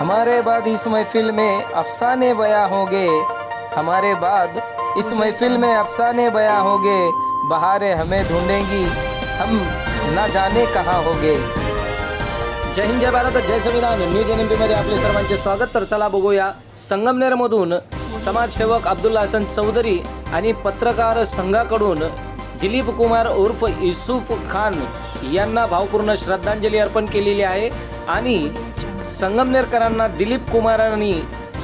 हमारे बाद इस महफिल में अफसाने बयां होंगे, हमारे बाद इस महफिल में अफसाने बयां होंगे, बहारें हमें ढूंढेंगी, हम ना जाने कहाँ होंगे। जय हिंद, जय भारत, जय संविधान। न्यूज NMP मध्ये आपले सर्वांचे स्वागत। तर चला बघूया संगमनेरमधून समाजसेवक अब्दुल हसन चौधरी आणि पत्रकार संघाकडून दिलीप कुमार उर्फ युसूफ खान यांना भावपूर्ण श्रद्धांजली अर्पण केलेली आहे आणि संगमनेरकरांना दिलीप कुमारांनी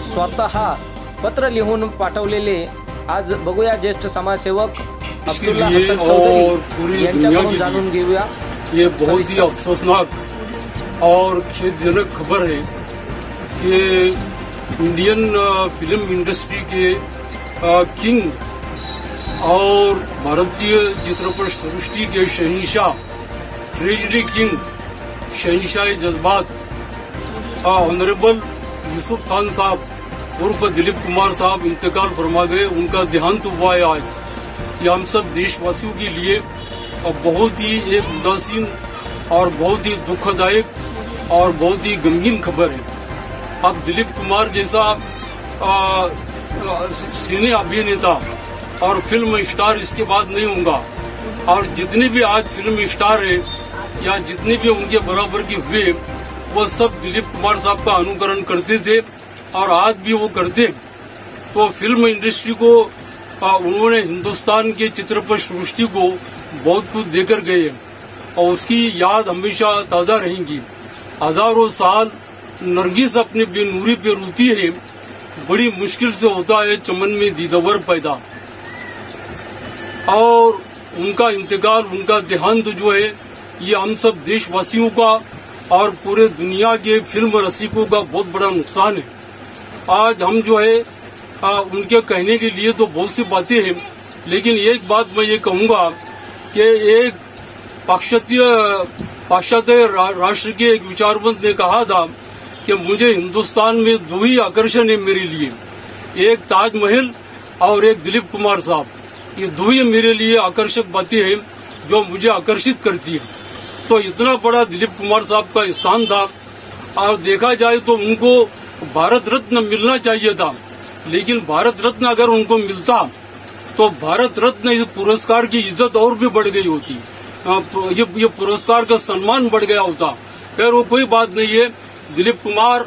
स्वतः पत्र लिहून पाठवलेले आज बघूया। ज्येष्ठ समाजसेवक अब्दुल हसन चौधरी यांच्याकडून जाणून घेऊया। ये बहुत ही अफसोसनाक और खेदजनक खबर है कि इंडियन फिल्म इंडस्ट्री के किंग और भारतीय चित्रपट सृष्टि के शहंशाह, ट्रेजेडी किंग, शहंशाह जज्बात ऑनरेबल यूसुफ खान साहब उर्फ दिलीप कुमार साहब इंतकाल फरमा गए। उनका देहांत हुआ है आज। ये हम सब देशवासियों के लिए बहुत ही एक उदासीन और बहुत ही दुखदायक और बहुत ही गमगीन खबर है। अब दिलीप कुमार जैसा सिने अभिनेता और फिल्म स्टार इसके बाद नहीं होगा। और जितने भी आज फिल्म स्टार है या जितने भी उनके बराबर के हुए, वो सब दिलीप कुमार साहब का अनुकरण करते थे और आज भी वो करते। तो फिल्म इंडस्ट्री को उन्होंने हिंदुस्तान के चित्रपट सृष्टि को बहुत कुछ देकर गए और उसकी याद हमेशा ताजा रहेगी। हजारों साल नरगिस अपने बेनूरी पे रोती है, बड़ी मुश्किल से होता है चमन में दीदावर पैदा। और उनका इंतकाल, उनका देहांत जो है, ये हम सब देशवासियों का और पूरे दुनिया के फिल्म रसिकों का बहुत बड़ा नुकसान है। आज हम जो है उनके कहने के लिए तो बहुत सी बातें हैं, लेकिन एक बात मैं ये कहूंगा कि एक पाश्चात्य राष्ट्र के एक विचारवंत ने कहा था कि मुझे हिंदुस्तान में दो ही आकर्षण है मेरे लिए, एक ताजमहल और एक दिलीप कुमार साहब। ये दो ही मेरे लिए आकर्षक बातें हैं जो मुझे आकर्षित करती है। तो इतना बड़ा दिलीप कुमार साहब का स्थान था और देखा जाए तो उनको भारत रत्न मिलना चाहिए था, लेकिन भारत रत्न अगर उनको मिलता तो भारत रत्न इस पुरस्कार की इज्जत और भी बढ़ गई होती, ये पुरस्कार का सम्मान बढ़ गया होता। खैर वो कोई बात नहीं है। दिलीप कुमार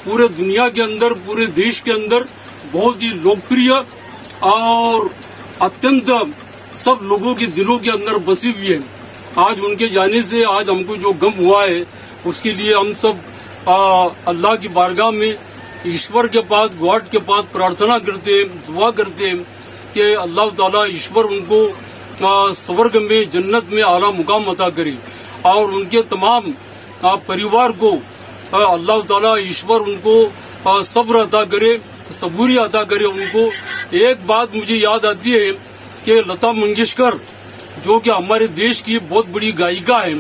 पूरे दुनिया के अंदर, पूरे देश के अंदर बहुत ही लोकप्रिय और अत्यंत सब लोगों के दिलों के अंदर बसी हुई है। आज उनके जाने से आज हमको जो गम हुआ है, उसके लिए हम सब अल्लाह की बारगाह में, ईश्वर के पास, गॉड के पास प्रार्थना करते हैं, दुआ करते हैं कि अल्लाह ताला ईश्वर उनको स्वर्ग में, जन्नत में आला मुकाम अता करे और उनके तमाम परिवार को अल्लाह ताला ईश्वर उनको सब्र अता करे, सबूरी अता करे उनको। एक बात मुझे याद आती है कि लता मंगेशकर जो कि हमारे देश की बहुत बड़ी गायिका है,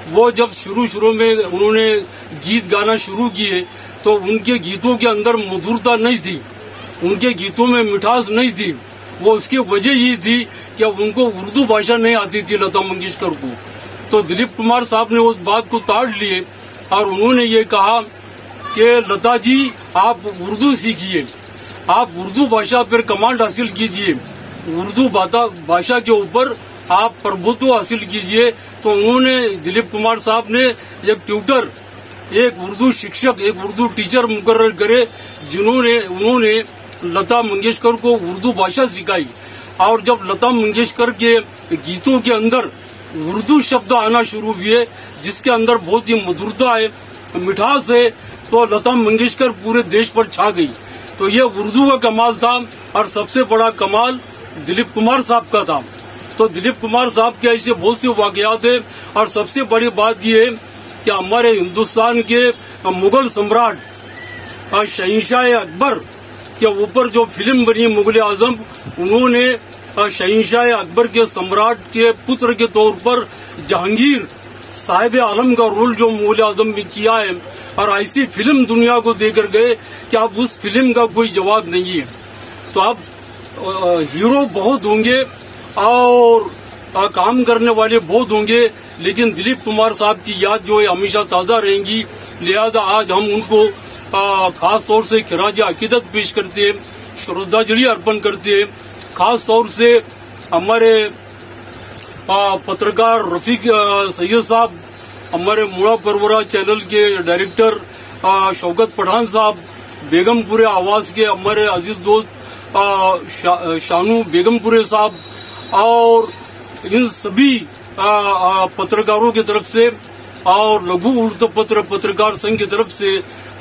वो जब शुरू में उन्होंने गीत गाना शुरू किए तो उनके गीतों के अंदर मधुरता नहीं थी, उनके गीतों में मिठास नहीं थी। वो उसकी वजह ये थी कि उनको उर्दू भाषा नहीं आती थी लता मंगेशकर को। तो दिलीप कुमार साहब ने उस बात को ताड़ लिए और उन्होंने ये कहा कि लता जी आप उर्दू सीखिए, आप उर्दू भाषा पर कमांड हासिल कीजिए, उर्दू भाषा के ऊपर आप प्रभुत्व हासिल कीजिए। तो उन्होंने, दिलीप कुमार साहब ने एक ट्यूटर, एक उर्दू शिक्षक, एक उर्दू टीचर मुकर्रर करे उन्होंने लता मंगेशकर को उर्दू भाषा सिखाई। और जब लता मंगेशकर के गीतों के अंदर उर्दू शब्द आना शुरू हुए जिसके अंदर बहुत ही मधुरता है, मिठास है, तो लता मंगेशकर पूरे देश पर छा गई। तो ये उर्दू का कमाल था और सबसे बड़ा कमाल दिलीप कुमार साहब का था। तो दिलीप कुमार साहब के ऐसे बहुत से वाकयात है और सबसे बड़ी बात ये है कि हमारे हिंदुस्तान के मुगल सम्राट शहंशाह अकबर के ऊपर जो फिल्म बनी मुगल आजम, उन्होंने शहंशाह अकबर के सम्राट के पुत्र के तौर पर जहांगीर साहिब आलम का रोल जो मुगल आजम में किया है और ऐसी फिल्म दुनिया को देकर गए कि अब उस फिल्म का कोई जवाब नहीं है। तो अब हीरो बहुत होंगे और काम करने वाले बहुत होंगे, लेकिन दिलीप कुमार साहब की याद जो है हमेशा ताजा रहेंगी। लिहाजा आज हम उनको खास तौर से खिराज अकीदत पेश करते हैं, श्रद्धांजलि अर्पण करते हैं। खास तौर से हमारे पत्रकार रफीक सैयद साहब, हमारे मुड़ा परवरा चैनल के डायरेक्टर शौकत पठान साहब, बेगमपुरे आवाज के हमारे अजीज दोस्त शानू बेगमपुरे साहब और इन सभी पत्रकारों की तरफ से और लघु वृत्तपत्र पत्रकार संघ की तरफ से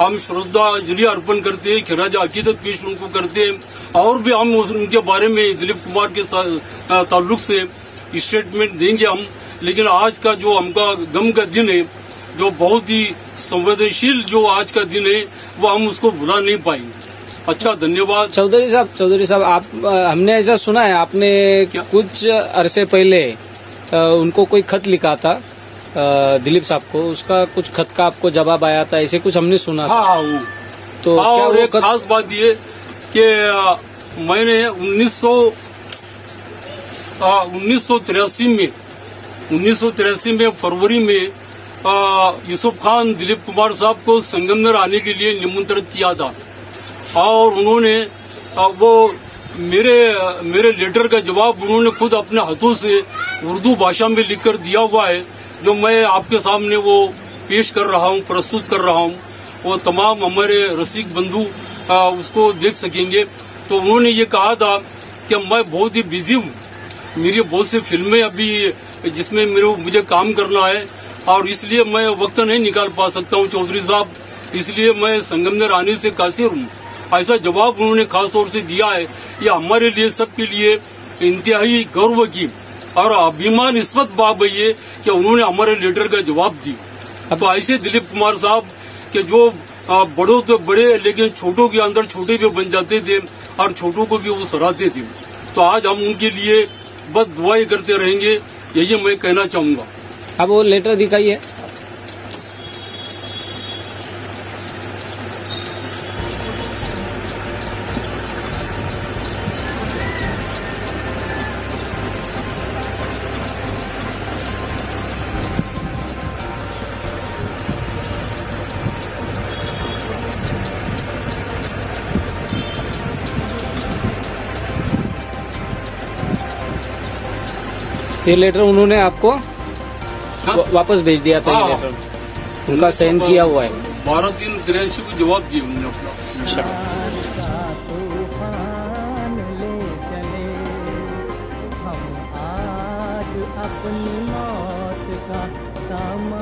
हम श्रद्धांजलि अर्पण करते हैं, खिराज अकीदत पेश उनको करते हैं। और भी हम उनके बारे में दिलीप कुमार के ताल्लुक से स्टेटमेंट देंगे हम। लेकिन आज का जो हमका गम का दिन है, जो बहुत ही संवेदनशील जो आज का दिन है, वो हम उसको भुला नहीं पाएंगे। अच्छा, धन्यवाद। चौधरी साहब, आप हमने ऐसा सुना है आपने कुछ अरसे पहले उनको कोई खत लिखा था दिलीप साहब को, उसका कुछ खत का आपको जवाब आया था, ऐसे कुछ हमने सुना था। हाँ, वो तो और एक खास बात ये कि मैंने 1983 में फरवरी में यूसुफ खान दिलीप कुमार साहब को संगमनेर आने के लिए निमंत्रित किया था और उन्होंने वो मेरे लेटर का जवाब उन्होंने खुद अपने हाथों से उर्दू भाषा में लिखकर दिया हुआ है, जो मैं आपके सामने वो पेश कर रहा हूँ, प्रस्तुत कर रहा हूँ। वो तमाम हमारे रसिक बंधु उसको देख सकेंगे। तो उन्होंने ये कहा था कि मैं बहुत ही बिजी हूँ, मेरी बहुत सी फिल्में अभी जिसमें मुझे काम करना है और इसलिए मैं वक्त नहीं निकाल पा सकता हूँ चौधरी साहब, इसलिए मैं संगमनेर आने से कासिर हूँ। ऐसा जवाब उन्होंने खास तौर से दिया है। ये हमारे लिए, सबके लिए इंतहाई गौरव की और अभिमान निस्बत बात है ये कि उन्होंने हमारे लेटर का जवाब दी। तो ऐसे दिलीप कुमार साहब के जो बड़ों तो बड़े लेकिन छोटों के अंदर छोटे भी बन जाते थे और छोटों को भी वो सराहते थे। तो आज हम उनके लिए बस दुआएं करते रहेंगे, यही मैं कहना चाहूंगा। अब वो लेटर दिखाइए। ये लेटर उन्होंने आपको वापस भेज दिया था। ये लेटर उनका साइन किया हुआ है। 12/3/83 को जवाब दिया उन्होंने अपना। अच्छा। हम आज अपनी मौत का सामान